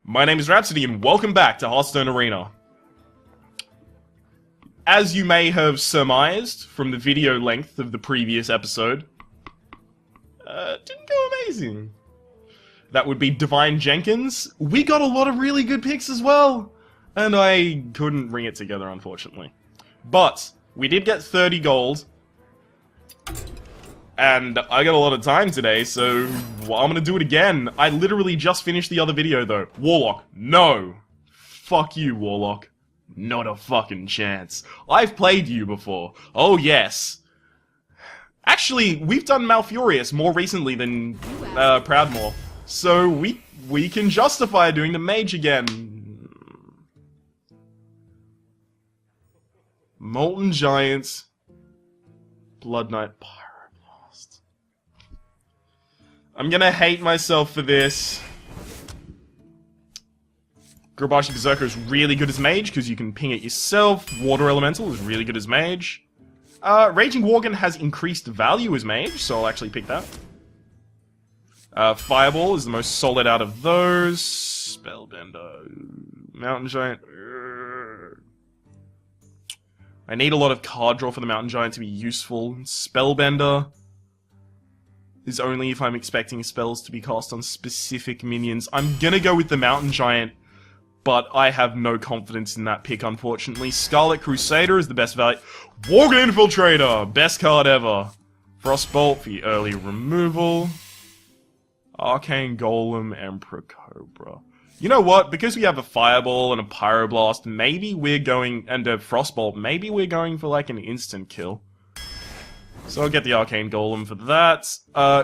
My name is Rhapsody, and welcome back to Hearthstone Arena. As you may have surmised from the video length of the previous episode, didn't go amazing. That would be Divine Jenkins. We got a lot of really good picks as well, and I couldn't ring it together, unfortunately. But we did get 30 gold, and I got a lot of time today, so I'm gonna do it again. I literally just finished the other video, though. Warlock, no. Fuck you, Warlock. Not a fucking chance. I've played you before. Oh, yes. Actually, we've done Malfurious more recently than Proudmoore, so we can justify doing the Mage again. Molten Giant, Blood Knight, Pyroburst. I'm gonna hate myself for this. Grabashi Berserker is really good as Mage, because you can ping it yourself. Water Elemental is really good as Mage. Raging Worgen has increased value as Mage, so I'll actually pick that. Fireball is the most solid out of those. Spellbender. Mountain Giant. I need a lot of card draw for the Mountain Giant to be useful. Spellbender is only if I'm expecting spells to be cast on specific minions. I'm gonna go with the Mountain Giant, but I have no confidence in that pick, unfortunately. Scarlet Crusader is the best value. Worgen Infiltrator! Best card ever. Frostbolt for the early removal. Arcane Golem, Emperor Cobra. You know what? Because we have a Fireball and a Pyroblast, maybe we're going... and a Frostbolt, maybe we're going for like an instant kill. So I'll get the Arcane Golem for that.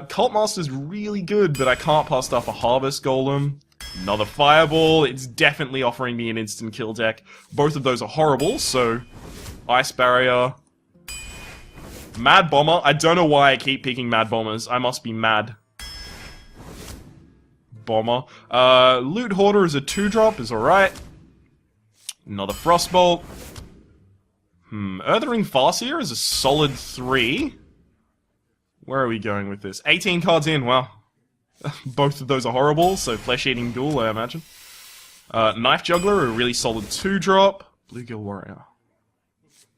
Cult Master's really good, but I can't pass up a Harvest Golem. Another Fireball. It's definitely offering me an instant kill deck. Both of those are horrible, so... Ice Barrier. Mad Bomber. I don't know why I keep picking Mad Bombers. I must be mad. Bomber. Loot Hoarder is a 2-drop, is alright. Another Frostbolt. Earthring Farseer is a solid 3. Where are we going with this? 18 cards in, wow. Both of those are horrible, so Flesh-Eating Ghoul, I imagine. Knife Juggler, a really solid 2-drop. Bluegill Warrior.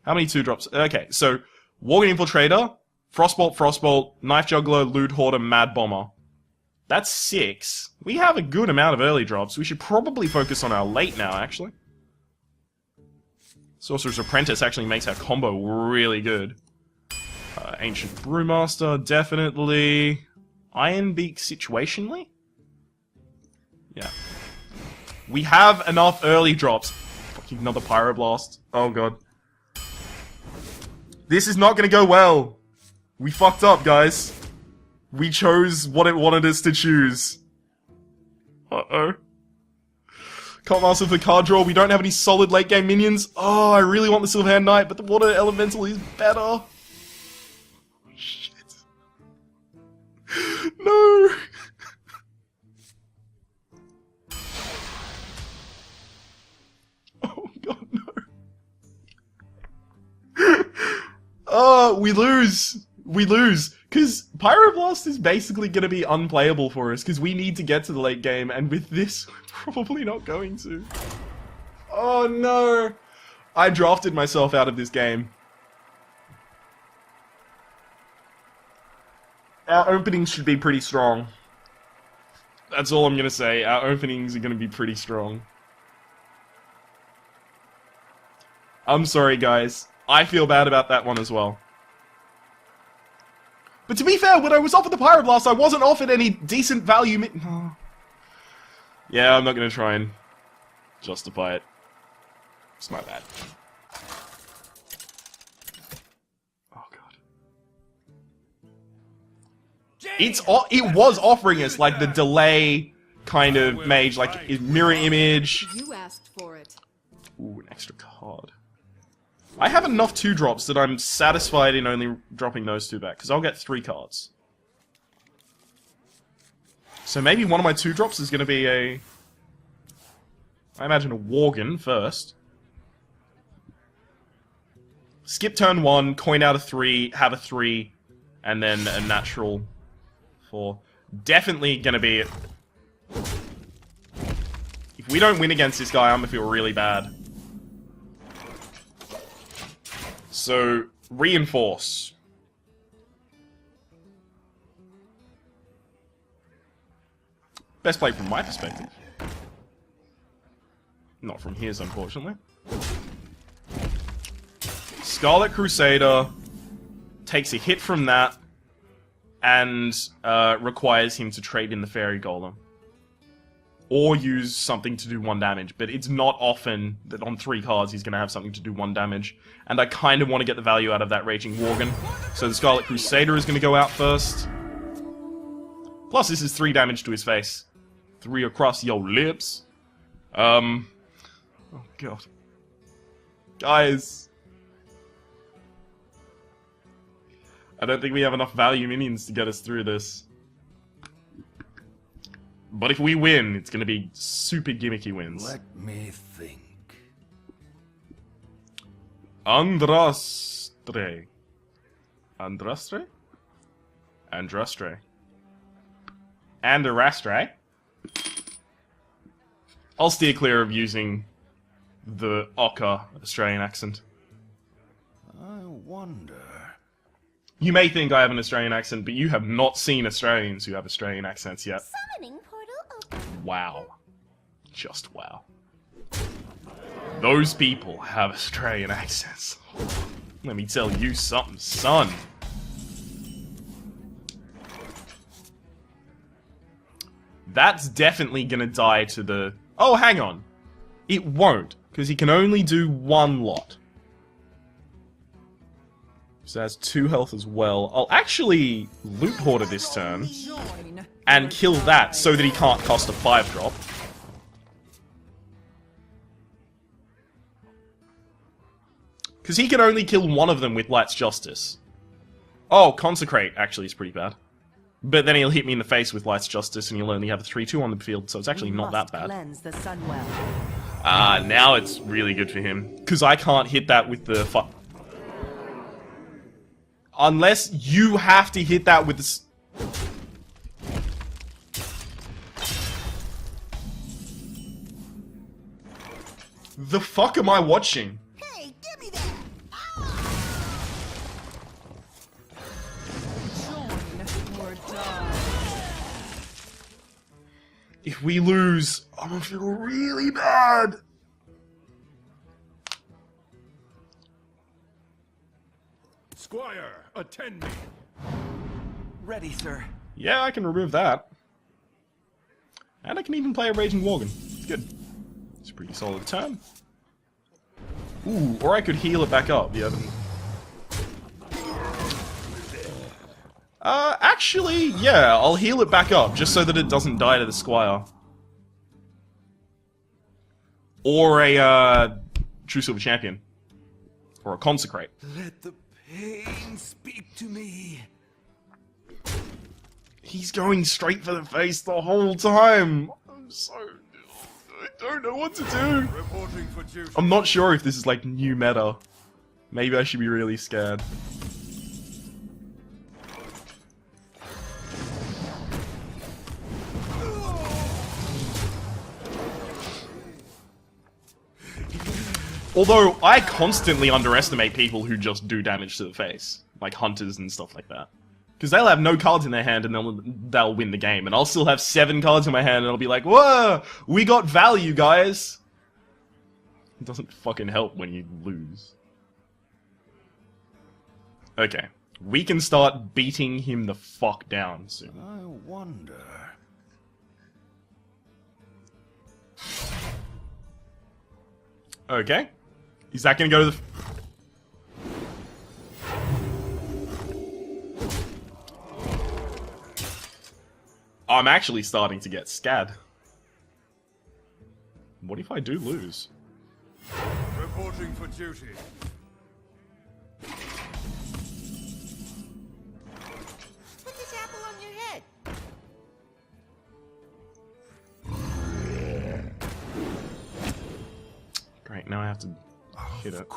How many 2-drops? Okay, so Worgen Infiltrator, Frostbolt, Frostbolt, Knife Juggler, Loot Hoarder, Mad Bomber. That's 6. We have a good amount of early drops. We should probably focus on our late now, actually. Sorcerer's Apprentice actually makes our combo really good. Ancient Brewmaster, definitely. Ironbeak situationally? Yeah. We have enough early drops. Fucking another Pyroblast. Oh god. This is not gonna go well. We fucked up, guys. We chose what it wanted us to choose. Uh-oh. Cult Master for card draw. We don't have any solid late game minions. Oh, I really want the Silverhand Knight, but the Water Elemental is better. Shit. No. Oh god, no. Oh, we lose. We lose. Because Pyroblast is basically going to be unplayable for us, because we need to get to the late game, and with this, we're probably not going to. Oh no! I drafted myself out of this game. Our openings should be pretty strong. That's all I'm going to say. Our openings are going to be pretty strong. I'm sorry, guys. I feel bad about that one as well. But to be fair, when I was offered the Pyroblast, I wasn't offered any decent value oh. Yeah, I'm not gonna try and justify it. It's my bad. Oh god. It was offering us, like, the delay kind of mage, like, mirror image. You asked for it. Ooh, an extra card. I have enough 2-drops that I'm satisfied in only dropping those 2 back, because I'll get 3 cards. So maybe one of my 2-drops is going to be a... I imagine a Worgen first. Skip turn 1, coin out a 3, have a 3, and then a natural 4. Definitely going to be If we don't win against this guy, I'm gonna feel really bad. So, reinforce. Best play from my perspective. Not from his, unfortunately. Scarlet Crusader takes a hit from that and requires him to trade in the Fairy Golem. Or use something to do 1 damage, but it's not often that on 3 cards he's going to have something to do 1 damage. And I kind of want to get the value out of that Raging Worgen. So the Scarlet Crusader is going to go out first. Plus this is 3 damage to his face. 3 across your lips. Oh god. Guys. I don't think we have enough value minions to get us through this. But if we win, it's going to be super gimmicky wins. Let me think. Andrastre. Andrastre? Andrastre. Andrastre? I'll steer clear of using the Ocker Australian accent. I wonder... You may think I have an Australian accent, but you have not seen Australians who have Australian accents yet. Summoning portal open. Wow. Just wow. Those people have Australian accents. Let me tell you something, son. That's definitely gonna die to the... Oh, hang on. It won't, because he can only do 1 lot. So that's 2 health as well. I'll actually Loot Hoarder this turn and kill that so that he can't cost a 5-drop. Because he can only kill 1 of them with Light's Justice. Oh, Consecrate actually is pretty bad. But then he'll hit me in the face with Light's Justice and he'll only have a 3-2 on the field, so it's actually not that bad. Now it's really good for him. Because I can't hit that with the unless you have to hit that with the... The fuck am I watching? Hey, give me that! Join or die. If we lose, I'm gonna feel really bad. Squire, attend me. Ready, sir. Yeah, I can remove that. And I can even play a Raging Worgen. It's good. It's a pretty solid turn. Ooh, or I could heal it back up. Yeah. Actually, yeah, I'll heal it back up, just so that it doesn't die to the Squire. Or a, True Silver Champion. Or a Consecrate. Let the pain speak to me. He's going straight for the face the whole time. I'm so... I don't know what to do. Reporting for duty. I'm not sure if this is like new meta. Maybe I should be really scared. Although, I constantly underestimate people who just do damage to the face. Like hunters and stuff like that. Because they'll have no cards in their hand and they'll win the game. And I'll still have 7 cards in my hand and I'll be like, whoa! We got value, guys! It doesn't fucking help when you lose. Okay. We can start beating him the fuck down soon. I wonder... Okay. Is that gonna go to the... I'm actually starting to get scared. What if I do lose? Reporting for duty. Put this apple on your head. Great, now I have to hit it.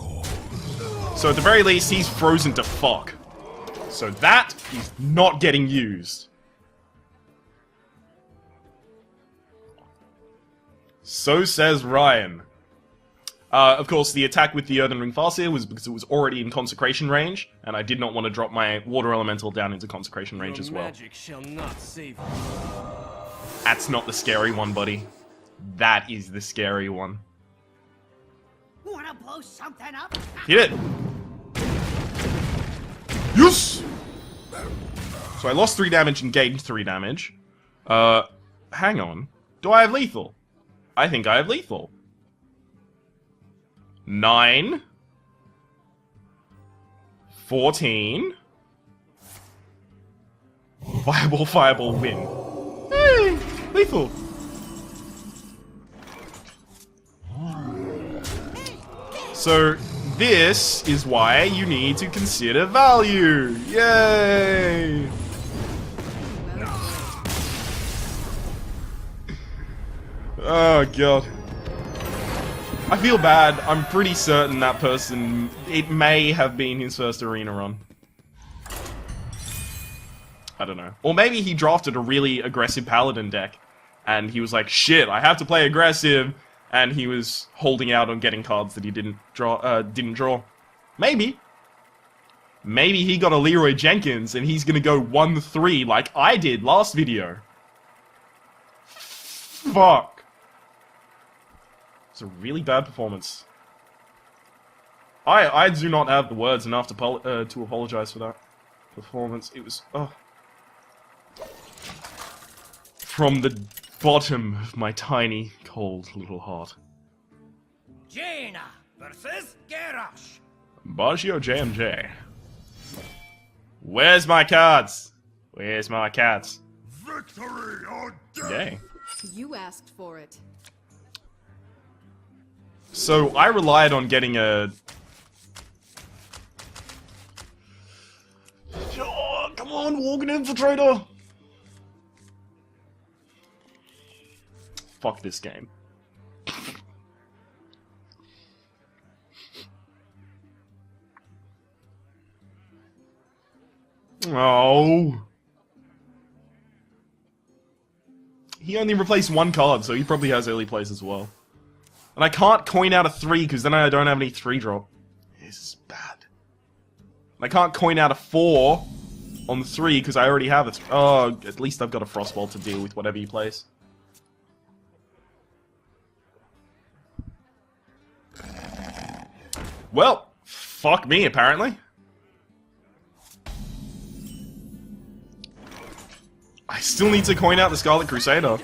So at the very least, he's frozen to fuck. So that is not getting used. So says Ryan. Of course, the attack with the Earthen Ring Farseer was because it was already in Consecration range, and I did not want to drop my Water Elemental down into Consecration range as well. Magic shall not save you. That's not the scary one, buddy. That is the scary one. Wanna blow something up? Hit it! Yes! So I lost 3 damage and gained 3 damage. Hang on. Do I have lethal? I think I have lethal. 9. 14. Fireball, win. Hey! Lethal! So, this is why you need to consider value! Yay! Oh god. I feel bad. I'm pretty certain that person, it may have been his first arena run. I don't know. Or maybe he drafted a really aggressive paladin deck, and he was like, shit, I have to play aggressive, and he was holding out on getting cards that he didn't draw. Maybe. Maybe he got a Leroy Jenkins, and he's gonna go 1-3 like I did last video. Fuck. It's a really bad performance. I do not have the words enough to apologize for that performance. It was, from the bottom of my tiny, cold little heart. Jaina versus Garrosh. Baggio JMJ. Where's my cards? Where's my cards? Victory or death. Yay. You asked for it. So, I relied on getting a... Oh, come on, Walking Infiltrator! Fuck this game. Oh. He only replaced 1 card, so he probably has early plays as well. And I can't coin out a 3, because then I don't have any 3-drop. This is bad. And I can't coin out a 4 on the 3, because I already have it. Oh, at least I've got a Frostbolt to deal with whatever he plays. Well, fuck me, apparently. I still need to coin out the Scarlet Crusader.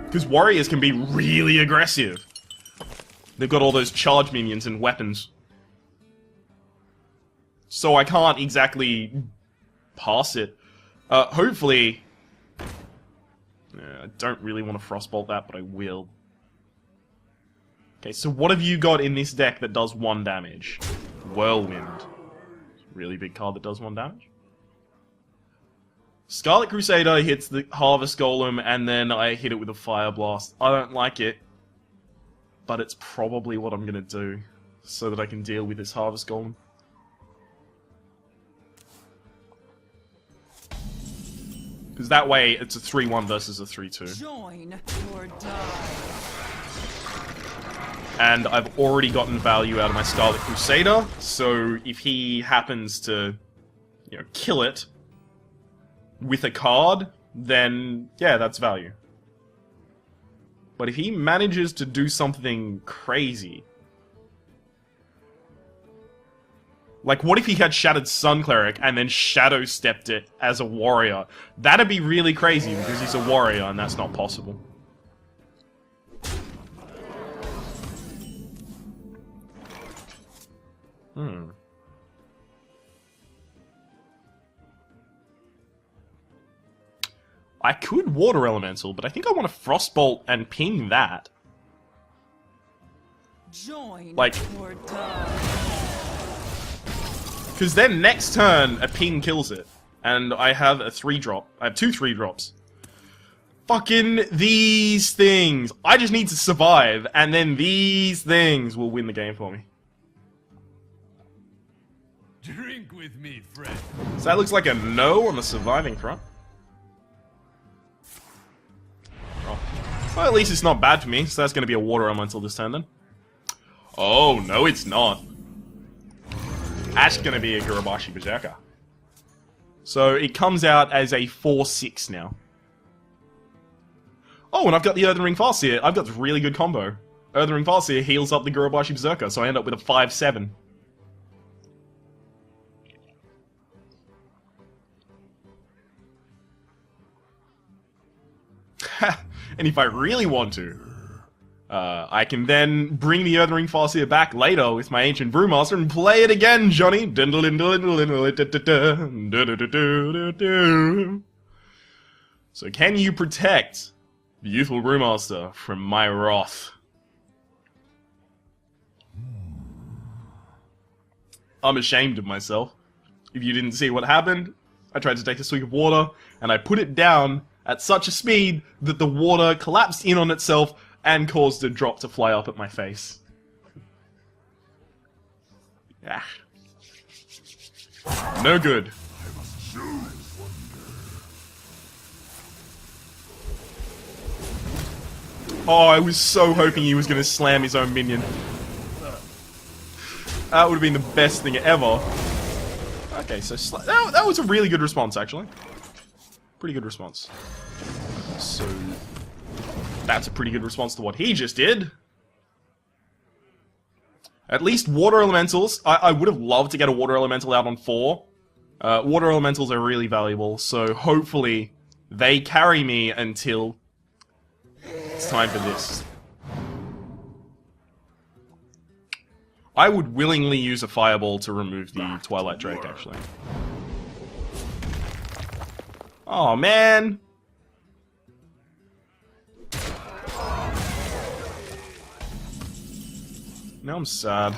Because warriors can be really aggressive. They've got all those charge minions and weapons. So I can't exactly pass it. Hopefully... I don't really want to Frostbolt that, but I will. Okay, so what have you got in this deck that does 1 damage? Whirlwind. Really big card that does 1 damage. Scarlet Crusader hits the Harvest Golem, and then I hit it with a Fire Blast. I don't like it, but it's probably what I'm gonna do, so that I can deal with this Harvest Golem. Because that way, it's a 3-1 versus a 3-2. Join or die. And I've already gotten value out of my Scarlet Crusader, so if he happens to, you know, kill it with a card, then, yeah, that's value. But if he manages to do something crazy... Like, what if he had Shattered Sun Cleric and then Shadow Stepped it as a warrior? That'd be really crazy, because he's a warrior, and that's not possible. I could Water Elemental, but I think I want to Frostbolt and ping that. Join Like... or die. Because then next turn, a ping kills it. And I have a 3-drop. I have 2 3-drops. Fucking these things. I just need to survive, and then these things will win the game for me. Drink with me, friend. So that looks like a no on the surviving front. Oh. Well, at least it's not bad for me, so that's going to be a water elemental this turn then. Oh, no it's not. That's going to be a Gurabashi Berserker. So it comes out as a 4-6 now. Oh, and I've got the Earthen Ring Farseer. I've got this really good combo. Earthen Ring Farseer heals up the Gurabashi Berserker, so I end up with a 5-7. And if I really want to, I can then bring the Earthen Ring Farseer back later with my Ancient Brewmaster and play it again, Johnny! So can you protect the Youthful Brewmaster from my wrath? I'm ashamed of myself. If you didn't see what happened, I tried to take a swig of water, and I put it down at such a speed that the water collapsed in on itself and caused a drop to fly up at my face. Ah. No good. Oh, I was so hoping he was going to slam his own minion. That would have been the best thing ever. Okay, so that was a really good response, actually. Pretty good response. So that's a pretty good response to what he just did. At least water elementals. I would have loved to get a water elemental out on 4. Water elementals are really valuable, so hopefully they carry me until it's time for this. I would willingly use a fireball to remove the Twilight Drake, actually. Oh man! Now I'm sad.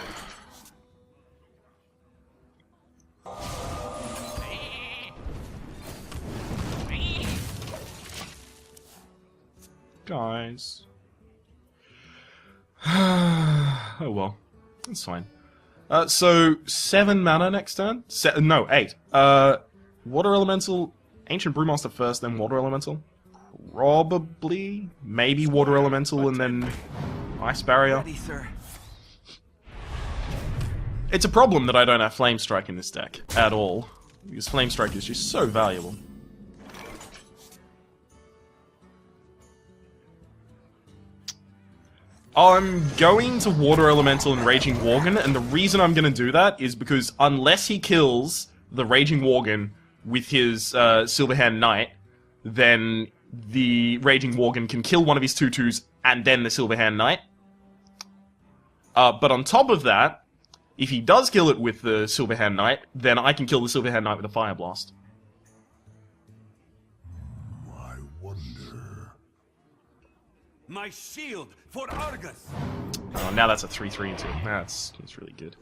Guys. Oh well. That's fine. So 7 mana next turn? No, 8. Water Elemental, Ancient Brewmaster first, then Water Elemental? Probably. Maybe Water Elemental and then Ice Barrier. Ready, sir. It's a problem that I don't have Flame Strike in this deck at all, because Flame Strike is just so valuable. I'm going to Water Elemental and Raging Worgen, and the reason I'm going to do that is because unless he kills the Raging Worgen with his Silverhand Knight, then the Raging Worgen can kill one of his 2/2s and then the Silverhand Knight. But on top of that, if he does kill it with the Silverhand Knight, then I can kill the Silverhand Knight with a Fire Blast. I wonder. My shield for Argus. Oh, now that's a 3/3 into it. That's really good.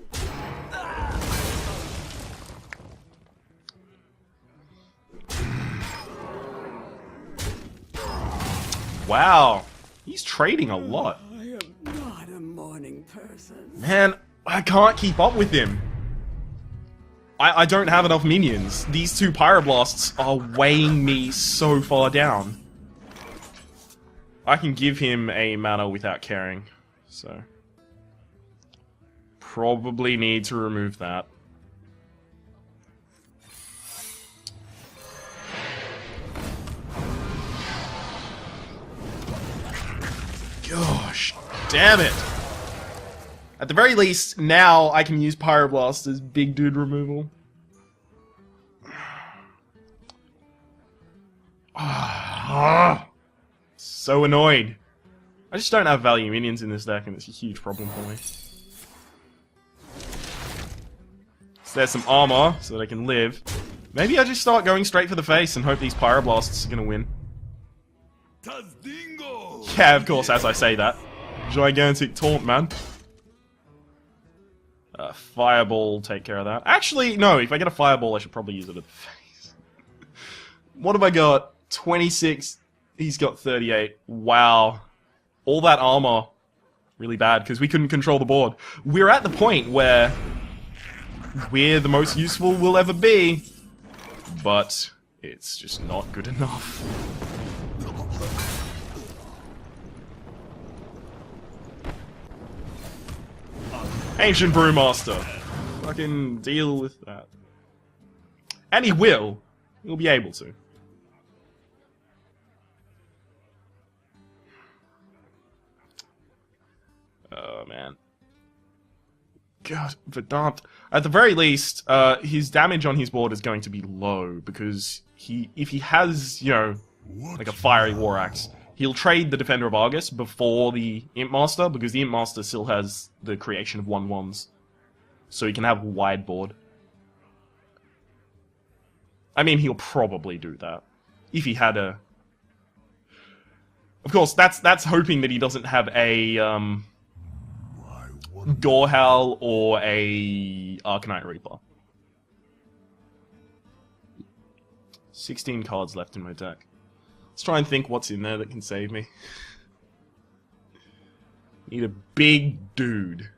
Wow, he's trading a lot. I am not a morning person. Man, I can't keep up with him. I don't have enough minions. These 2 Pyroblasts are weighing me so far down. I can give him a mana without caring, so probably need to remove that. Gosh, damn it! At the very least, now I can use Pyroblast as big dude removal. So annoyed. I just don't have value minions in this deck, and it's a huge problem for me. So there's some armor, so that I can live. Maybe I just start going straight for the face and hope these Pyroblasts are gonna win. Yeah, of course, as I say that. Gigantic taunt, man. Fireball, take care of that. Actually, no, if I get a Fireball, I should probably use it at the face. What have I got? 26. He's got 38. Wow. All that armor. Really bad, because we couldn't control the board. We're at the point where we're the most useful we'll ever be. But it's just not good enough. Ancient Brewmaster. Fucking deal with that. And he will. He'll be able to. Oh, man. God, Verdant. At the very least, his damage on his board is going to be low, because if he has, you know, like a Fiery War Axe, he'll trade the Defender of Argus before the Imp Master, because the Imp Master still has the creation of 1/1s. So he can have a wide board. I mean, he'll probably do that. If he had a... Of course, that's hoping that he doesn't have a, Gorehowl or a Arcanite Reaper. 16 cards left in my deck. Let's try and think what's in there that can save me. Need a big dude.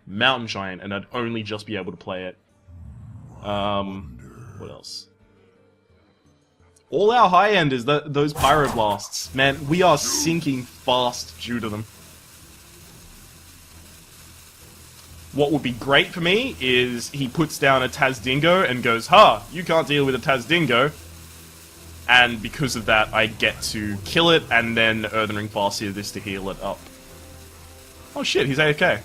Mountain Giant, and I'd only just be able to play it. What else? All our high-end is those Pyroblasts. Man, we are sinking fast due to them. What would be great for me is he puts down a Tazdingo and goes, "Ha! You can't deal with a Tazdingo." And because of that, I get to kill it, and then Earthen Ring Farseer this to heal it up. Oh shit, he's AFK.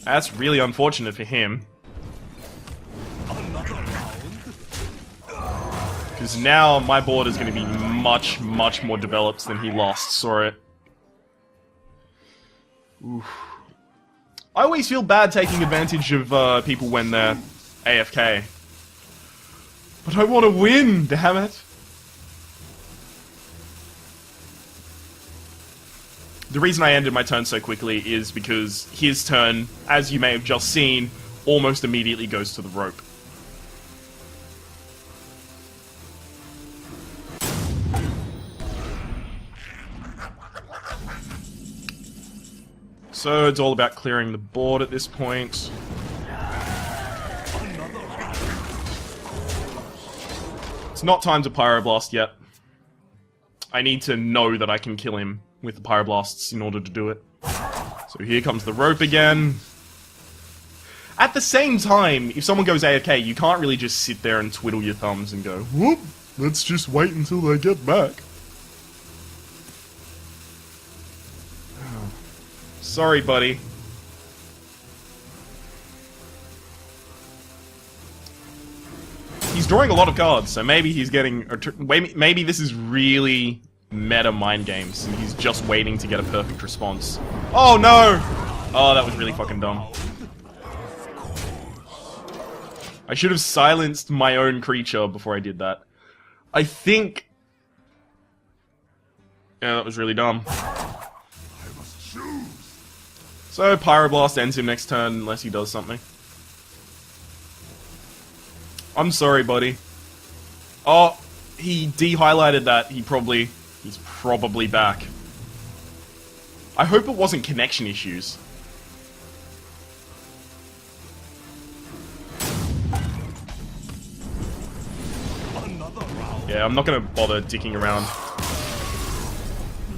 That's really unfortunate for him. Because now my board is going to be much, much more developed than he last saw it. Oof. I always feel bad taking advantage of people when they're AFK. But I want to win, damn it! The reason I ended my turn so quickly is because his turn, as you may have just seen, almost immediately goes to the rope. So it's all about clearing the board at this point. It's not time to Pyroblast yet. I need to know that I can kill him with the Pyroblasts in order to do it. So here comes the rope again. At the same time, if someone goes AFK, you can't really just sit there and twiddle your thumbs and go, "Whoop, let's just wait until they get back." Sorry, buddy. He's drawing a lot of cards, so maybe he's getting... Maybe this is really meta mind games, and he's just waiting to get a perfect response. Oh, no! Oh, that was really fucking dumb. I should have silenced my own creature before I did that. I think... Yeah, that was really dumb. So, Pyroblast ends him next turn, unless he does something. I'm sorry, buddy. Oh, he de-highlighted that. He's probably back. I hope it wasn't connection issues. Yeah, I'm not gonna bother dicking around.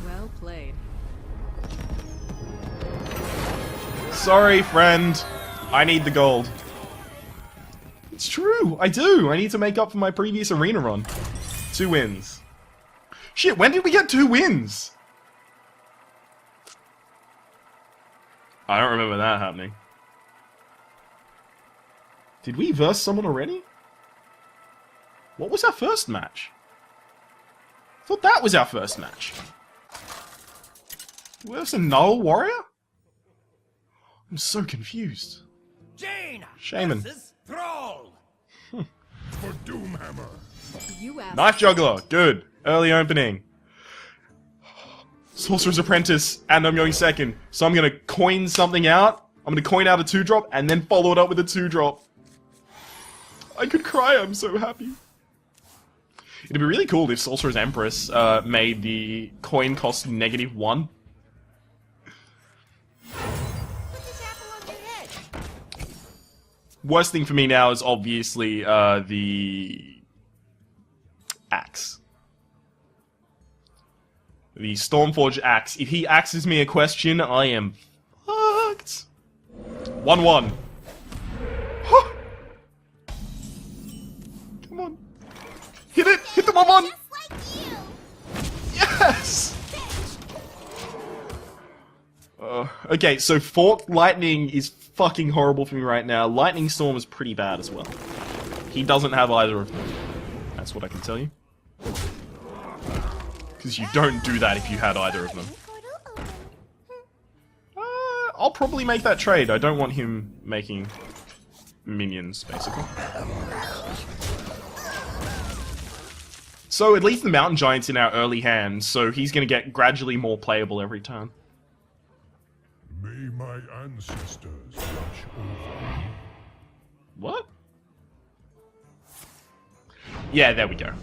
Well played. Sorry, friend. I need the gold. It's true, I do. I need to make up for my previous arena run. 2 wins. Shit, when did we get 2 wins? I don't remember that happening. Did we verse someone already? What was our first match? I thought that was our first match. Where's a Null Warrior? I'm so confused. Jane Shaman. versus Thrall. For Doomhammer. You asked. Knife Juggler, good. Early opening. Sorcerer's Apprentice, and I'm going second. So I'm going to coin something out. I'm going to coin out a 2-drop, and then follow it up with a 2-drop. I could cry, I'm so happy. It'd be really cool if Sorcerer's Empress made the coin cost -1. Worst thing for me now is obviously the axe. The Stormforged axe. If he axes me a question, I am fucked. 1-1. Huh. Come on. Hit it! Hit the 1-1! Yes! Okay, so Forked Lightning is fucking horrible for me right now. Lightning Storm is pretty bad as well. He doesn't have either of them. That's what I can tell you. Because you don't do that if you had either of them. I'll probably make that trade. I don't want him making minions, basically. So at least the Mountain Giant's in our early hand, so he's going to get gradually more playable every turn. May my ancestors watch over you. What? Yeah, there we go.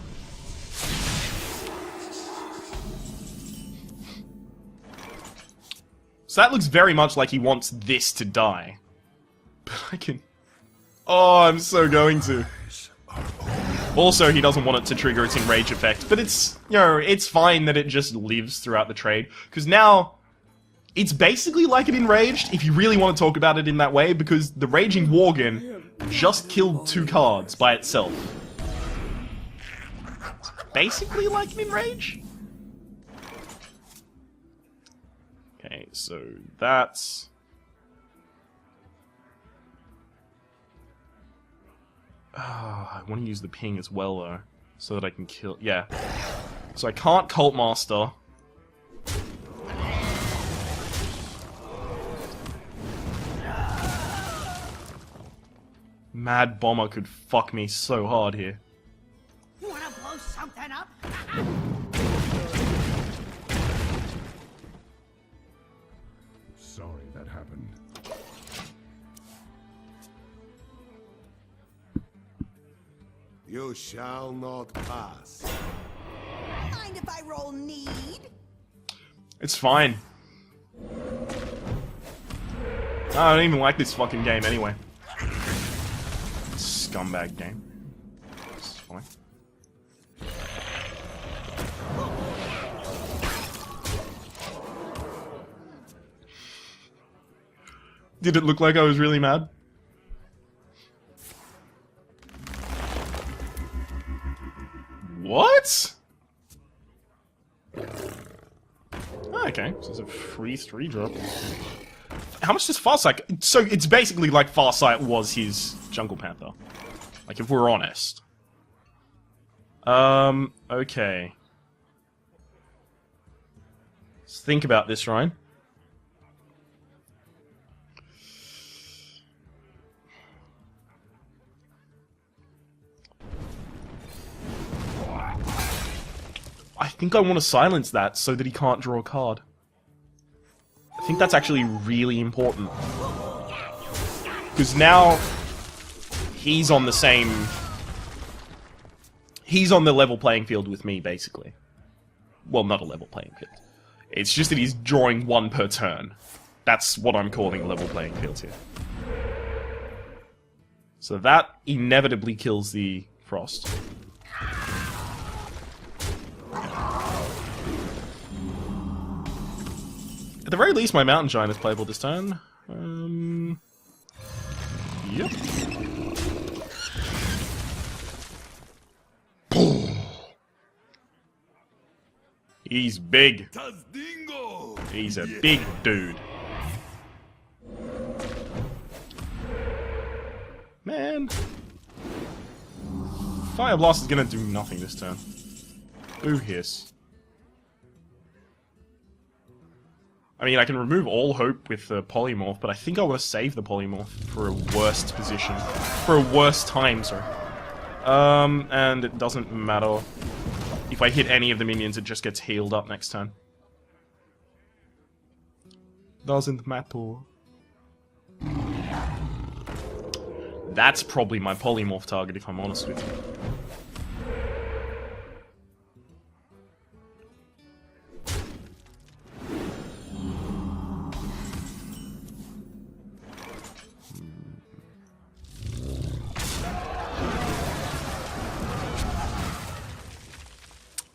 So that looks very much like he wants this to die. But I can... Oh, I'm so going to. Also, he doesn't want it to trigger its enrage effect. But it's, you know, it's fine that it just lives throughout the trade. Because now, it's basically like it enraged, if you really want to talk about it in that way, because the Raging Worgen just killed 2 cards by itself. Basically like an enrage? Okay, so that's... I want to use the ping as well, though, so that I can kill... Yeah. So I can't Cult Master. Mad Bomber could fuck me so hard here. Wanna blow something up? Sorry that happened. You shall not pass. Mind if I roll need? It's fine. I don't even like this fucking game anyway. Scumbag game. It's fine. Did it look like I was really mad? What? Oh, okay, so it's a free 3-drop. How much does Farsight... So it's basically like Farsight was his Jungle Panther. Like, if we're honest. Okay. Let's think about this, Ryan. I think I want to silence that so that he can't draw a card. I think that's actually really important. Because now he's on the same... He's on the level playing field with me, basically. Well, not a level playing field. It's just that he's drawing 1 per turn. That's what I'm calling a level playing field here. So that inevitably kills the Frost. At the very least, my Mountain Giant is playable this turn. Yep. He's big. He's a big dude. Man. Fire Blast is gonna do nothing this turn. Ooh, hiss. I mean, I can remove all hope with the Polymorph, but I think I want to save the Polymorph for a worst position. For a worst time, sorry. And it doesn't matter. If I hit any of the minions, it just gets healed up next turn. Doesn't matter. That's probably my Polymorph target, if I'm honest with you.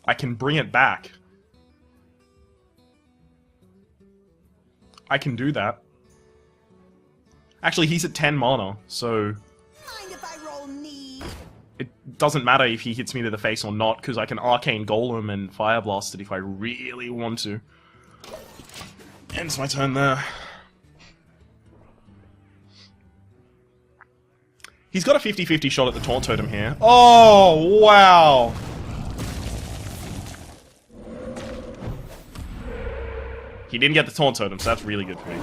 I can bring it back. I can do that. Actually, he's at 10 mana, so Mind if I roll need? it doesn't matter if he hits me to the face or not, because I can Arcane Golem and Fire Blast it if I really want to. Ends my turn there. He's got a 50-50 shot at the Taunt Totem here. Oh, wow! He didn't get the Taunt Totem, so that's really good for me.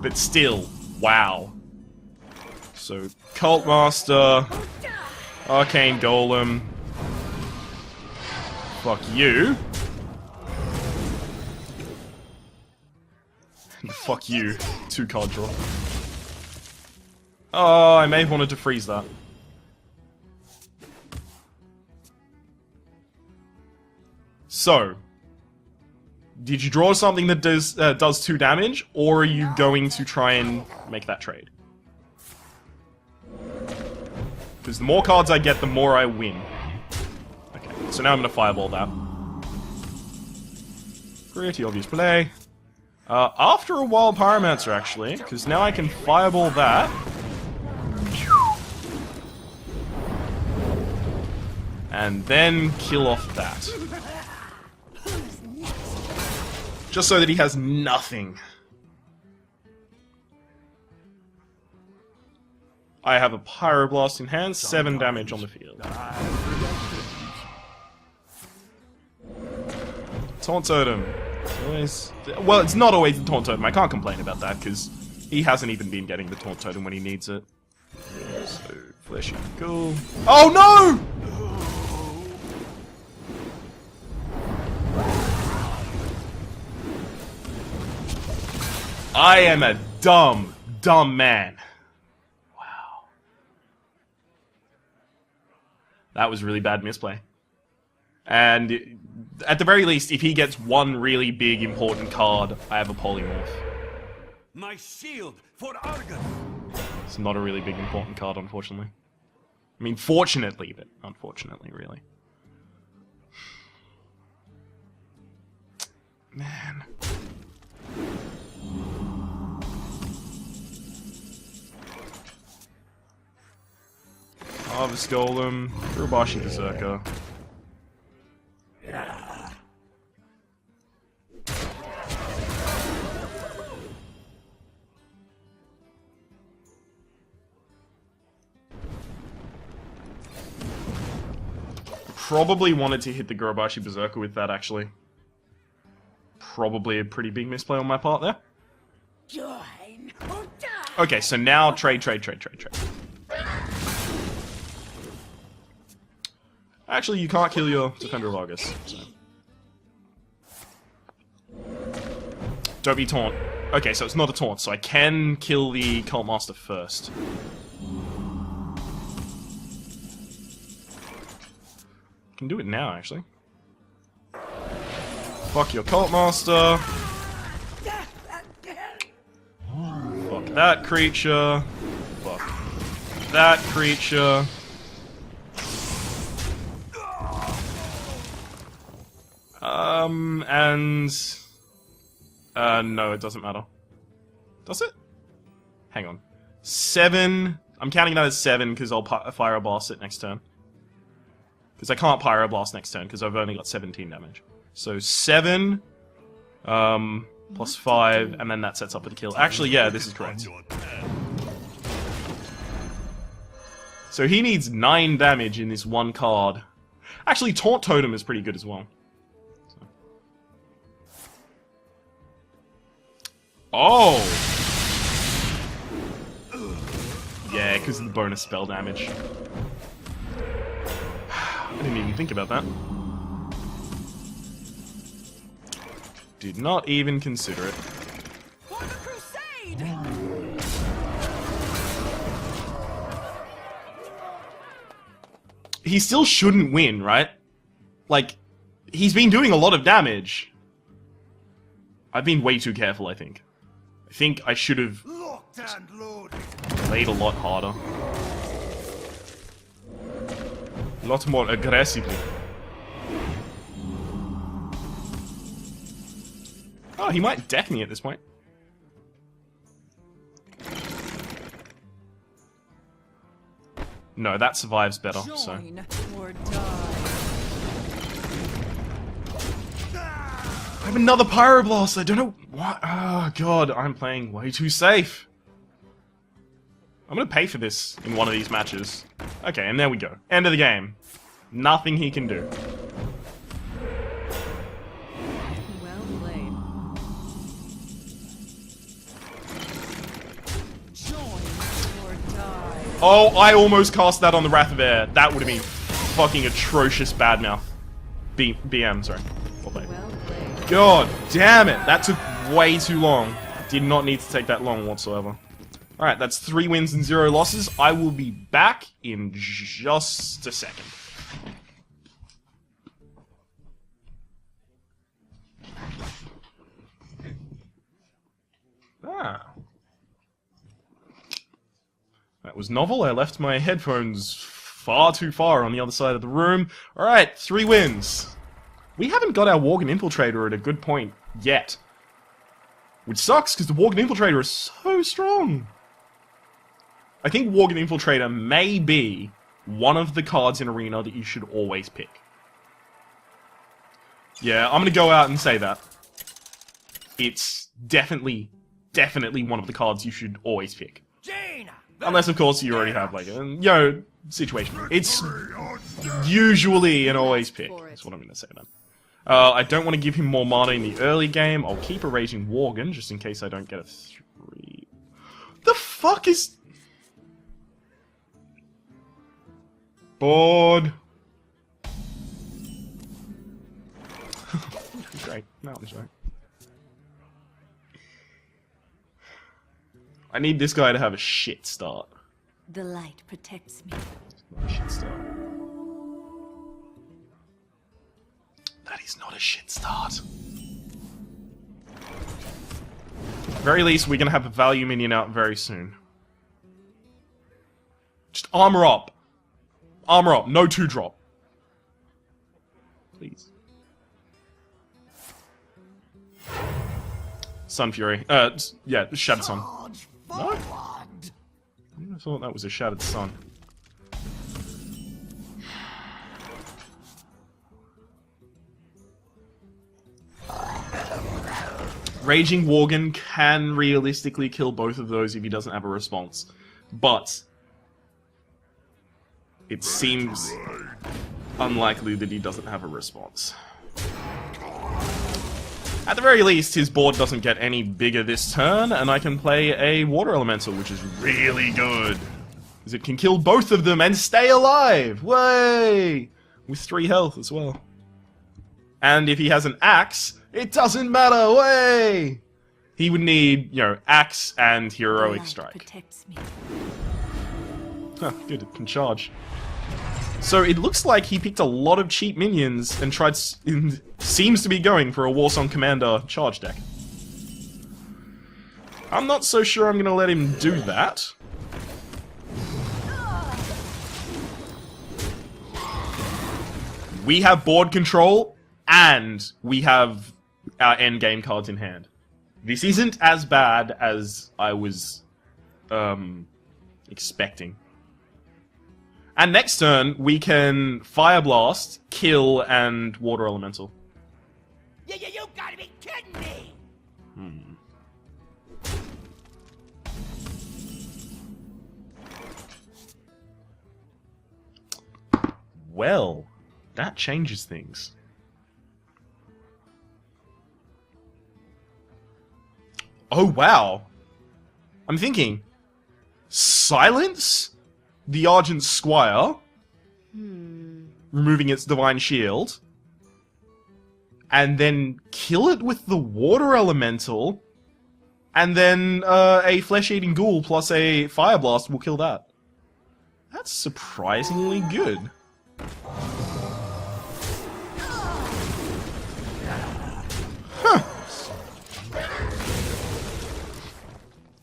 But still, wow. So, Cult Master, Arcane Golem. Fuck you. And fuck you. 2 card draw. Oh, I may have wanted to freeze that. So, did you draw something that does 2 damage, or are you going to try and make that trade? Because the more cards I get, the more I win. Okay, so now I'm going to Fireball that. Pretty obvious play. After a Wild Pyromancer, actually, because now I can Fireball that. And then kill off that. Just so that he has nothing. I have a Pyroblast in hand, 7 damage on the field. Taunt Totem. Well, it's not always the Taunt Totem. I can't complain about that, because he hasn't even been getting the Taunt Totem when he needs it. So, fleshy, cool. Oh no! I am a dumb, dumb man. Wow. That was really bad misplay. And at the very least, if he gets one really big, important card, I have a Polymorph. My shield for Argon. It's not a really big, important card, unfortunately. I mean, fortunately, but unfortunately, really. Man. Harvest Golem, Urabashi Berserker. Probably wanted to hit the Gorobashi Berserker with that, actually. Probably a pretty big misplay on my part there. Join or die. Okay, so now trade. Actually, you can't kill your Defender of Argus. So. Don't be taunt. Okay, so it's not a taunt, so I can kill the Cult Master first. Can do it now, actually. Fuck your Cult Master. Fuck that creature. Fuck that creature. No, it doesn't matter. Does it? Hang on. 7. I'm counting that as 7 because I'll Pyroblast it next turn. Because I can't Pyroblast next turn because I've only got 17 damage. So 7, plus 5, and then that sets up with a kill. Actually, yeah, this is correct. So he needs 9 damage in this one card. Actually, Taunt Totem is pretty good as well. Oh! Yeah, because of the bonus spell damage. I didn't even think about that. Did not even consider it. For the crusade! He still shouldn't win, right? Like, he's been doing a lot of damage. I've been way too careful, I think. I think I should have played a lot harder. A lot more aggressively. Oh, he might deck me at this point. No, that survives better, so... Join or die. I have another Pyroblast! I don't know what... Oh, God, I'm playing way too safe. I'm gonna pay for this in one of these matches. Okay, and there we go. End of the game. Nothing he can do. Well played. Join or die. Oh, I almost cast that on the Wrath of Air. That would have been fucking atrocious badmouth. BM, sorry. Well played. Well played. God damn it! That took way too long. Did not need to take that long whatsoever. Alright, that's 3 wins and 0 losses. I will be back in just a second. Ah. That was novel. I left my headphones far too far on the other side of the room. Alright, 3 wins. We haven't got our Worgen Infiltrator at a good point yet. Which sucks, because the Worgen Infiltrator is so strong. I think Worgen Infiltrator may be one of the cards in Arena that you should always pick. Yeah, I'm gonna go out and say that. It's definitely one of the cards you should always pick. Unless, of course, you already have, like, a, situation. It's usually an always pick. That's what I'm gonna say then. I don't want to give him more mana in the early game. I'll keep a Raging Worgen, just in case I don't get a 3. The fuck is... Bored. Great. Mountain's right. I need this guy to have a shit start. The light protects me. Not a shit start. That is not a shit start. At the very least, we're gonna have a value minion out very soon. Just armor up. Armor up, no 2-drop. Please. Sun Fury. Yeah, Shattered Sun. No? I thought that was a Shattered Sun. Raging Worgen can realistically kill both of those if he doesn't have a response. But... it seems unlikely that he doesn't have a response. At the very least, his board doesn't get any bigger this turn, and I can play a Water Elemental, which is really good. Because it can kill both of them and stay alive! Way! With 3 health as well. And if he has an Axe, it doesn't matter! Way! He would need, Axe and Heroic Strike. Protects me. Huh, good, it can charge. So it looks like he picked a lot of cheap minions and seems to be going for a Warsong Commander charge deck. I'm not so sure I'm gonna let him do that. We have board control, and we have our endgame cards in hand. This isn't as bad as I was expecting. And next turn, we can Fire Blast, kill, and Water Elemental. You gotta be kidding me! Well, that changes things. Oh, wow. I'm thinking, silence the Argent Squire, removing its Divine Shield, and then kill it with the Water Elemental, and then a Flesh-Eating Ghoul plus a Fire Blast will kill that. That's surprisingly good. Huh.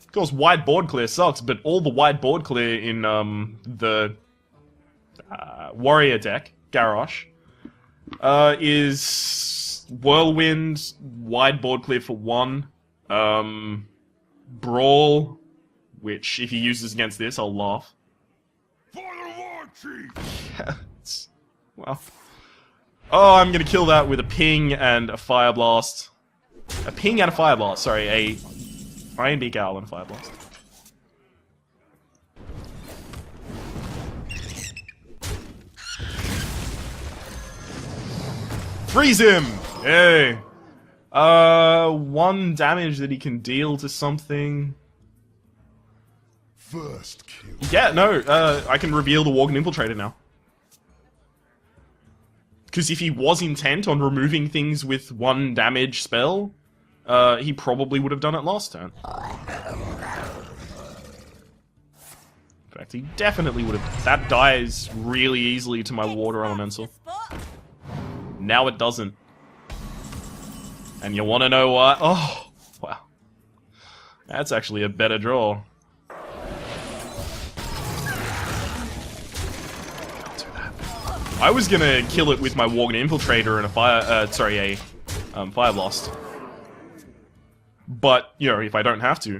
Of course, wide board clear sucks, but all the wide board clear in the Warrior deck, Garrosh, is Whirlwind, wide board clear for 1. Brawl, which if he uses against this, I'll laugh. For the war chief! Yeah, well. Oh, I'm gonna kill that with a ping and a fire blast. A ping and a fire blast, sorry, a Iron Beak Owl and a fire blast. Freeze him! Yay! 1 damage that he can deal to something. First kill. Yeah, no, I can reveal the Worgen Infiltrator now. Because if he was intent on removing things with 1 damage spell, he probably would have done it last turn. In fact, he definitely would have. That dies really easily to my Water Elemental. Now it doesn't. And you want to know what? Oh, wow. That's actually a better draw. I was gonna kill it with my Worgen Infiltrator and a fire blast. But, you know, if I don't have to.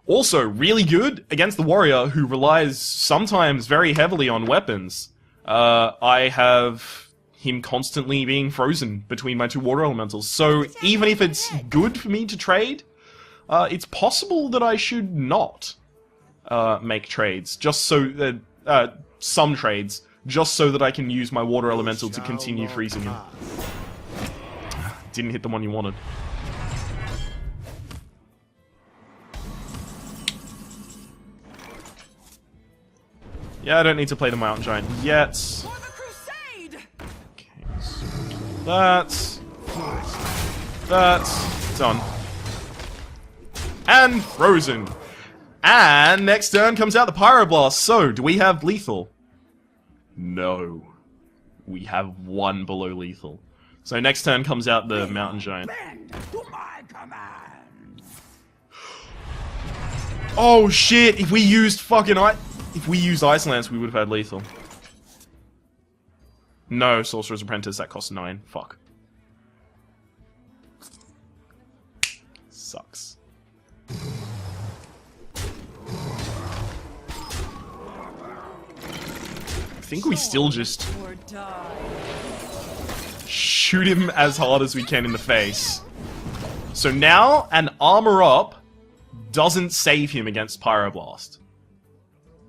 Also, really good against the warrior who relies sometimes very heavily on weapons. I have him constantly being frozen between my 2 water elementals. So even if it's good for me to trade, it's possible that I should not make trades. Just so that, some trades. Just so that I can use my water elemental to continue freezing him. Didn't hit the one you wanted. Yeah, I don't need to play the Mountain Giant yet. For the crusade! Okay, so that's done. And frozen. And next turn comes out the Pyroblast. So, do we have lethal? No. We have 1 below lethal. So next turn comes out the Mountain Giant. Bend to my command. Oh shit! If we used Ice Lance, we would have had lethal. No, Sorcerer's Apprentice, that costs 9. Fuck. Sucks. I think we still just Or die. shoot him as hard as we can in the face. So now, an Armor Up doesn't save him against Pyroblast.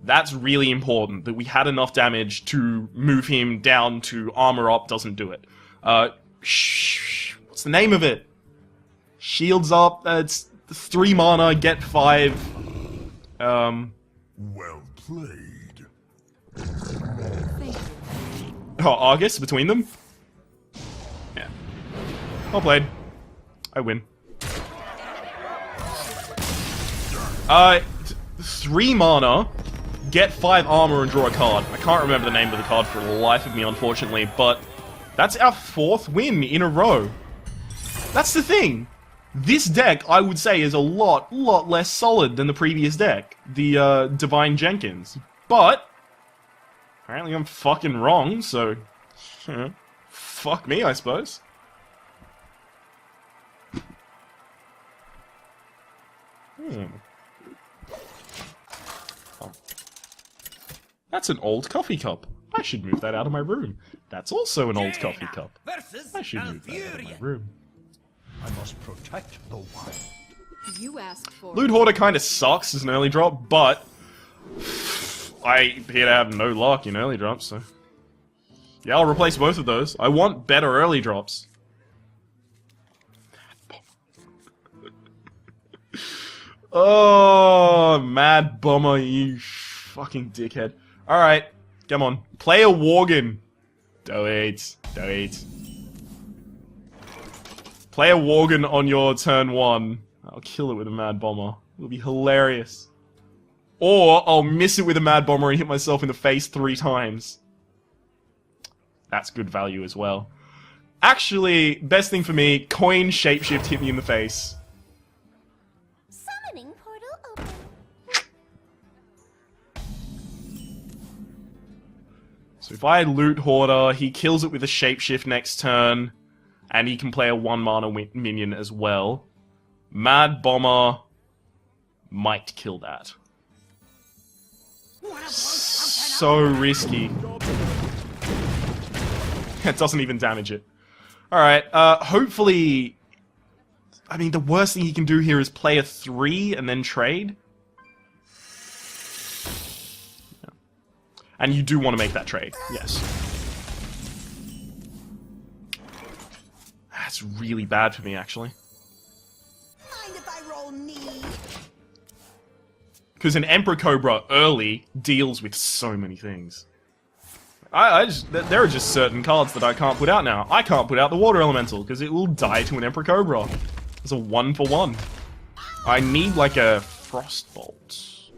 That's really important, that we had enough damage to move him down to Armor Up doesn't do it. What's the name of it? Shields Up, it's 3 mana, get 5. Well played. Thank you. Oh, Argus between them? Yeah. Well played. I win. 3 mana, get 5 armor and draw a card. I can't remember the name of the card for the life of me, unfortunately, but that's our 4th win in a row. That's the thing. This deck, I would say, is a lot less solid than the previous deck, the Divine Jenkins. But apparently I'm fucking wrong, so fuck me, I suppose. Oh. That's an old coffee cup. I should move that out of my room. That's also an old coffee cup. Versus I should move that out of my room. I must protect the wild. You asked for Loot Hoarder kind of sucks as an early drop, but I appear to have no luck in early drops, so yeah, I'll replace both of those. I want better early drops. Oh, Mad Bomber, you fucking dickhead. Alright, come on. Play a Worgen. Do it. Play a Worgen on your turn 1. I'll kill it with a Mad Bomber. It'll be hilarious. Or, I'll miss it with a Mad Bomber and hit myself in the face 3 times. That's good value as well. Actually, best thing for me, coin shapeshift hit me in the face. Summoning portal open. So if I Loot Hoarder, he kills it with a shapeshift next turn. And he can play a 1 mana minion as well. Mad Bomber might kill that. So risky. It doesn't even damage it. Alright, hopefully... I mean, the worst thing he can do here is play a 3 and then trade. Yeah. And you do want to make that trade, yes. That's really bad for me, actually. Mind if I roll knee? Because an Emperor Cobra early deals with so many things. There are just certain cards that I can't put out now. I can't put out the Water Elemental, because it will die to an Emperor Cobra. It's a 1-for-1. I need, like, a Frostbolt.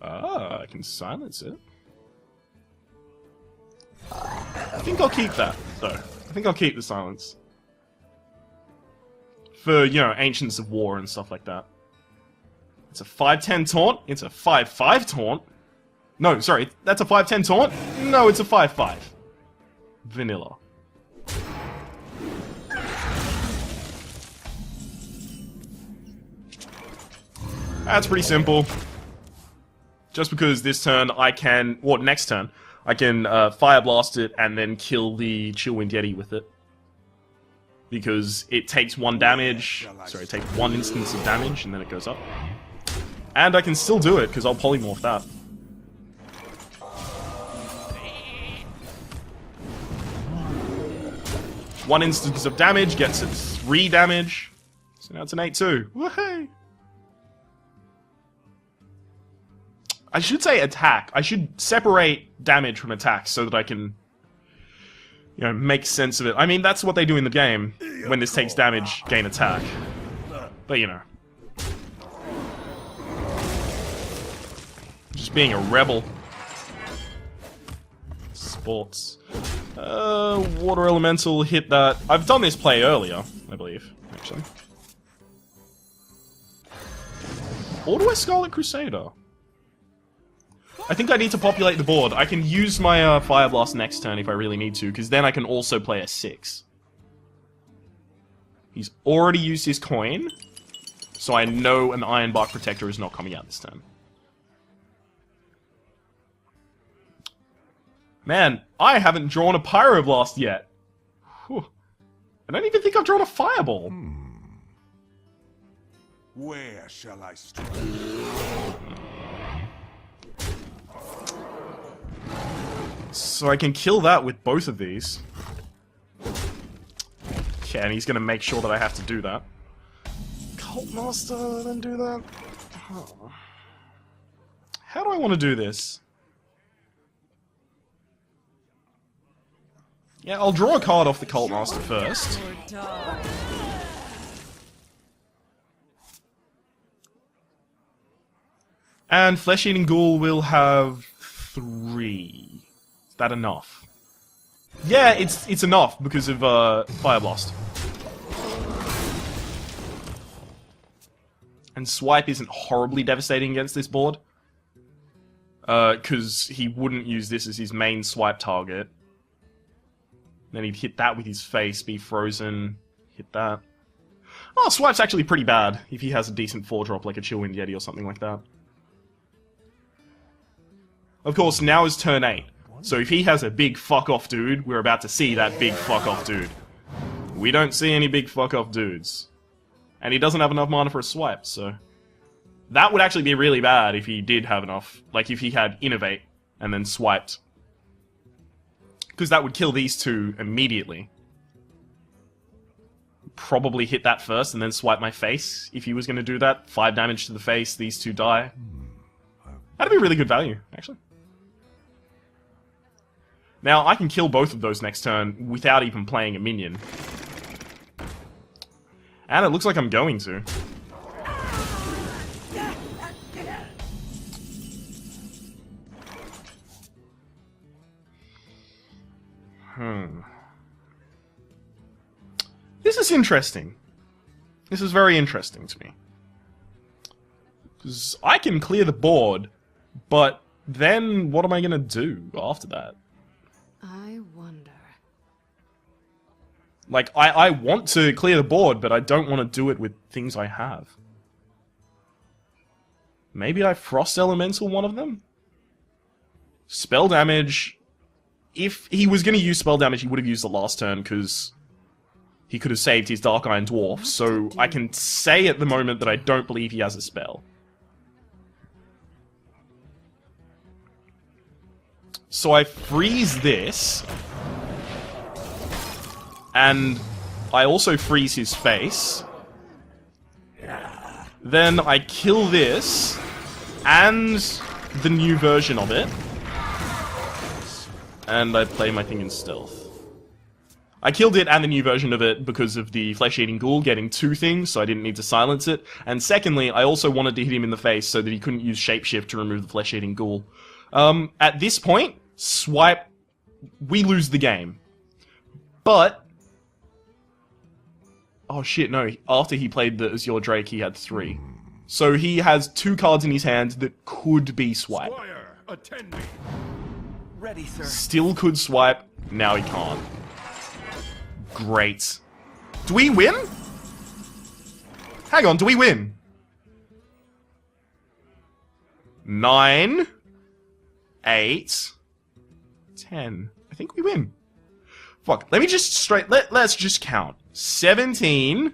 I can silence it. I think I'll keep that, though. I think I'll keep the silence. For, you know, Ancients of War and stuff like that. It's a 5/10 taunt. It's a 5/5 taunt. No, sorry, that's a 5/10 taunt? No, it's a 5/5. Vanilla. That's pretty simple. Just because this turn I can, or next turn, I can Fire Blast it and then kill the Chillwind Yeti with it. Because it takes 1 damage, sorry, it takes 1 instance of damage and then it goes up. And I can still do it, because I'll polymorph that. One instance of damage gets it 3 damage. So now it's an 8-2. Woohoo! I should say attack. I should separate damage from attack so that I can, you know, make sense of it. I mean, that's what they do in the game. When this takes damage, gain attack. But, you know. Just being a rebel. Sports. Water Elemental hit that. I've done this play earlier, I believe, actually. Or do I Scarlet Crusader? I think I need to populate the board. I can use my Fire Blast next turn if I really need to, because then I can also play a 6. He's already used his coin, so I know an Ironbark Protector is not coming out this turn. Man, I haven't drawn a Pyroblast yet. Whew. I don't even think I've drawn a Fireball. Where shall I strike? So I can kill that with both of these. Okay, and he's gonna make sure that I have to do that. Cult Master, then do that? Oh. How do I want to do this? Yeah, I'll draw a card off the Cult Master first. And Flesh-Eating Ghoul will have 3. Is that enough? Yeah, it's enough because of Fire Blast. And Swipe isn't horribly devastating against this board. Because he wouldn't use this as his main swipe target. Then he'd hit that with his face, be frozen, hit that. Oh, Swipe's actually pretty bad if he has a decent 4-drop like a Chillwind Yeti or something like that. Of course, now is turn 8. So if he has a big fuck-off dude, we're about to see that big fuck-off dude. We don't see any big fuck-off dudes. And he doesn't have enough mana for a swipe, so... That would actually be really bad if he did have enough. Like, if he had Innovate and then swiped. Because that would kill these two immediately. Probably hit that first and then swipe my face if he was going to do that. 5 damage to the face, these two die. That'd be really good value, actually. Now, I can kill both of those next turn without even playing a minion. And it looks like I'm going to. This is interesting. This is very interesting to me. Because I can clear the board, but then what am I going to do after that? I wonder. Like, I want to clear the board, but I don't want to do it with things I have. Maybe I Frost Elemental one of them? Spell damage. If he was going to use spell damage, he would have used the last turn, because he could have saved his Dark Iron Dwarf. So I can say at the moment that I don't believe he has a spell. So I freeze this. And I also freeze his face. Then I kill this. And the new version of it. And I play my thing in stealth. I killed it and the new version of it because of the flesh-eating ghoul getting 2 things, so I didn't need to silence it. And secondly, I also wanted to hit him in the face so that he couldn't use shapeshift to remove the flesh-eating ghoul. At this point, swipe, we lose the game. But... oh shit, no, after he played the Azure Drake, he had 3. So he has 2 cards in his hand that could be swipe. Squire, attend me. Ready, sir. Still could swipe, now he can't. Great. Do we win? Hang on, do we win? 9, 8, 10. I think we win. Fuck, let me just let's just count. 17.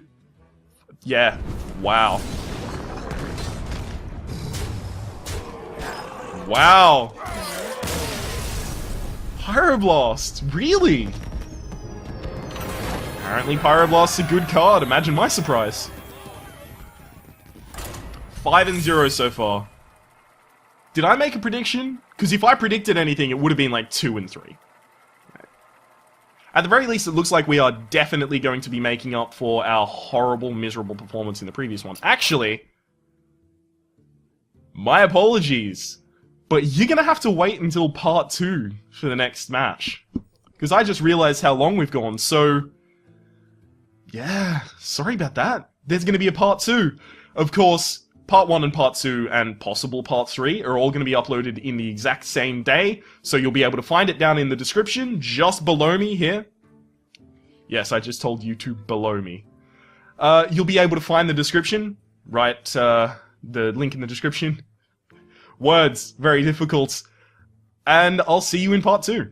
Yeah, wow. Wow. Pyroblast, really? Apparently Pyroblast's a good card, imagine my surprise. 5-0 so far. Did I make a prediction? Because if I predicted anything, it would have been like 2-3. At the very least, it looks like we are definitely going to be making up for our horrible, miserable performance in the previous one. Actually, my apologies, but you're gonna have to wait until part 2 for the next match. Because I just realized how long we've gone, so... yeah, sorry about that. There's gonna be a part 2. Of course, part 1 and part 2 and possible part 3 are all gonna be uploaded in the exact same day, so you'll be able to find it down in the description, just below me here. Yes, I just told YouTube below me. You'll be able to find the description, right, the link in the description. Words, very difficult. And I'll see you in part 2.